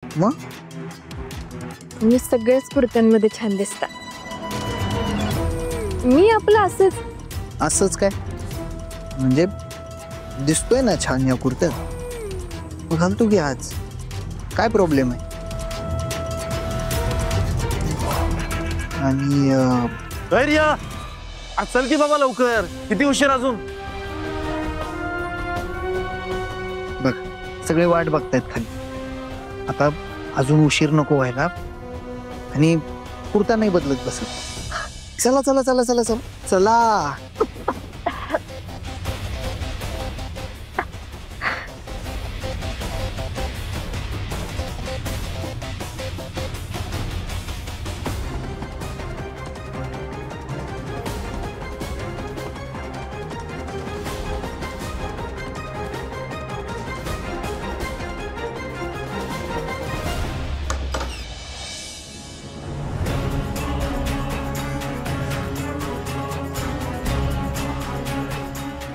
मग तुम्ही सगळेच कुर्त्यांमध्ये छान दिसता. मी आपलं असंच काय म्हणजे दिसतोय ना छान या कुर्त्यात, मग घालतो की आज. काय प्रॉब्लेम आहे? आणि रिया, चल की बाबा लवकर, किती उशीर अजून. बघ सगळे वाट बघतायत खाली. आता अजून उशीर नको व्हायला आणि कुर्ता नाही बदलत बसत. चला चला चला चला चला चला.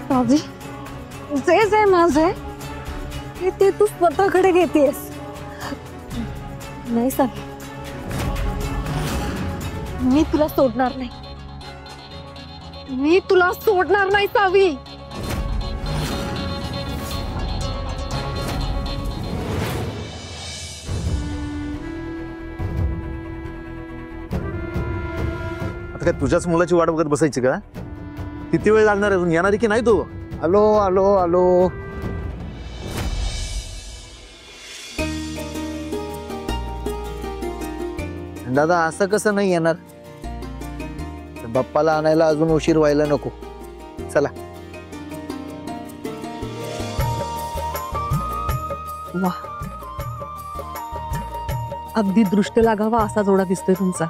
बाबी, जे जे माझे ते तू स्वतःकडे घेतेस. नाही सावी, मी तुला सोडणार नाही. मी तुला सोडणार नाही सावी. आता काय तुझ्याच मुलाची वाट बघत बसायची का? किती वेळ लागणार अजून, येणार आहे की नाही तो? आलो आलो आलो. दादा असं कसं नाही येणार? बाप्पाला आणायला अजून उशीर व्हायला नको. चला. वा, अगदी दृष्ट लागावा असा जोडा दिसतोय तुमचा.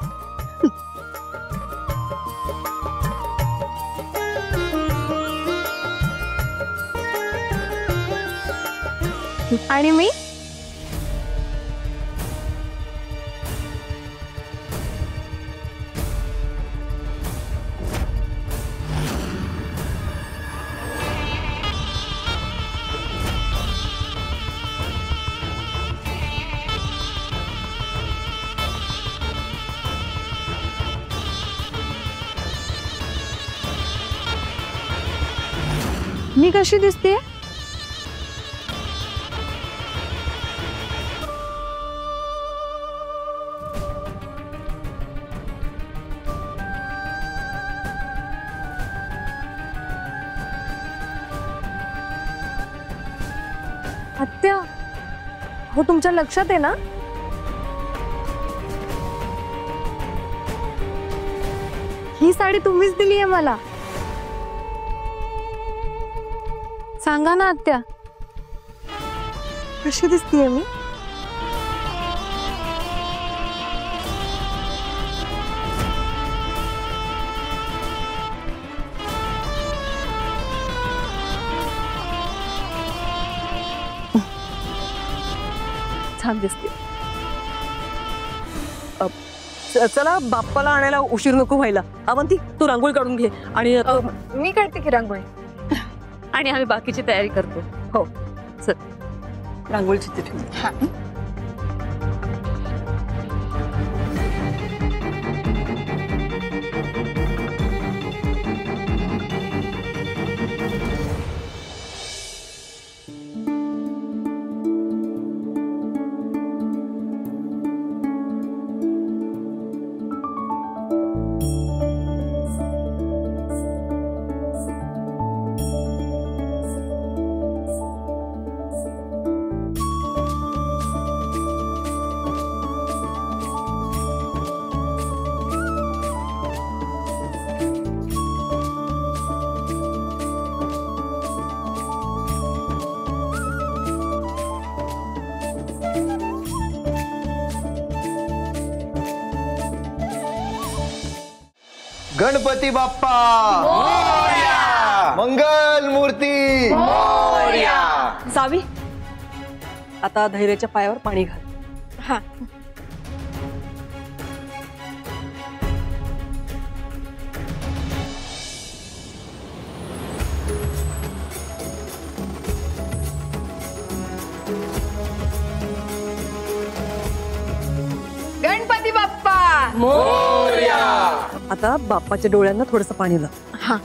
आणि मी मी कशी दिसते? आत्या, हो तुमच्या लक्षात आहे ना? ही साडी तुम्हीच दिली आहे मला. सांगा ना आत्या, कशी दिसतीये मी? छान दिसते. चला, बाप्पाला आणायला उशीर नको व्हायला. अवंती, तू रांगोळी काढून घे आणि मी काढते की रांगोळी. आणि आम्ही बाकीची तयारी करतो. हो चल, रांगोळीची तिथे. गणपती बाप्पा मोरया, मंगल मूर्ती मोरया. सावी, आता धैर्याच्या पायावर पाणी घाल. हा. आता बाप्पाच्या डोळ्यांना थोडस पाणी लाव. हा.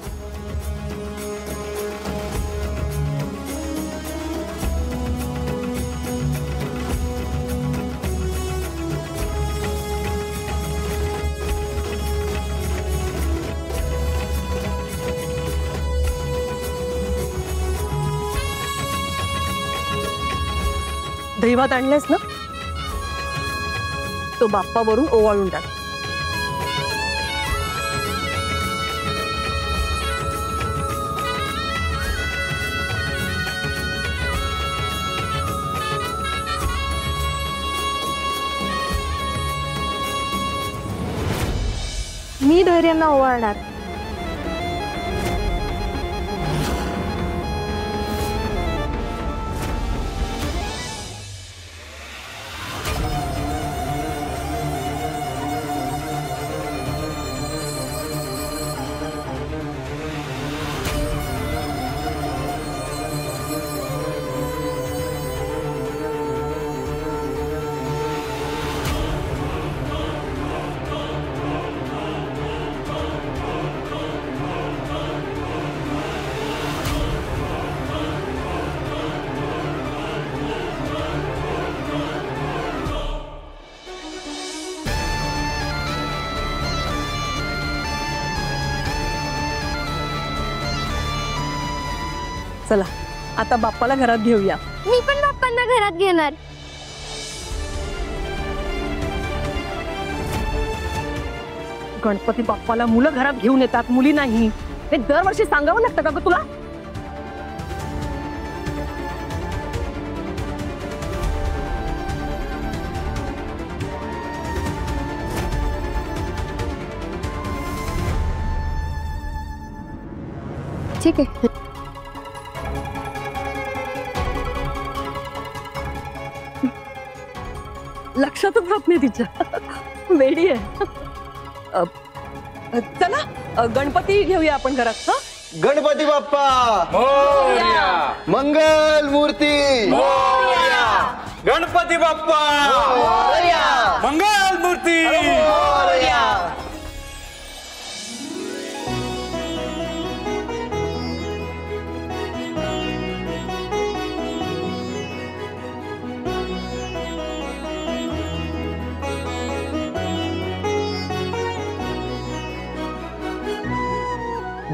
दहीभात आणलेस ना, तो बाप्पावरून ओवाळून टाक. मी धैर्यांना ओवाळणार. चला आता बाप्पाला घरात घेऊया. मी पण बाप्पांना घरात घेणार. गणपती बाप्पाला मुलं घरात घेऊन येतात, मुली नाही. हे दरवर्षी सांगावं लागतं का ग तुला? ठीक आहे. लक्षातच राहत नाही तिच्या. वेडी आहे. चला गणपती घेऊया आपण घरात. हा, गणपती बाप्पा मंगल मूर्ती, गणपती बाप्पा मंगल मूर्ती.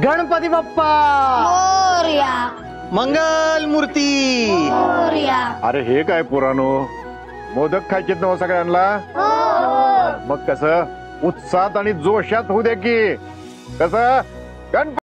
गणपती बाप्पा मंगल मूर्ती. अरे हे काय पुराणो, मोदक खायचेत ना सगळ्यांना. मग कसं उत्साहात आणि जोशात होऊ दे की. कसं गणपती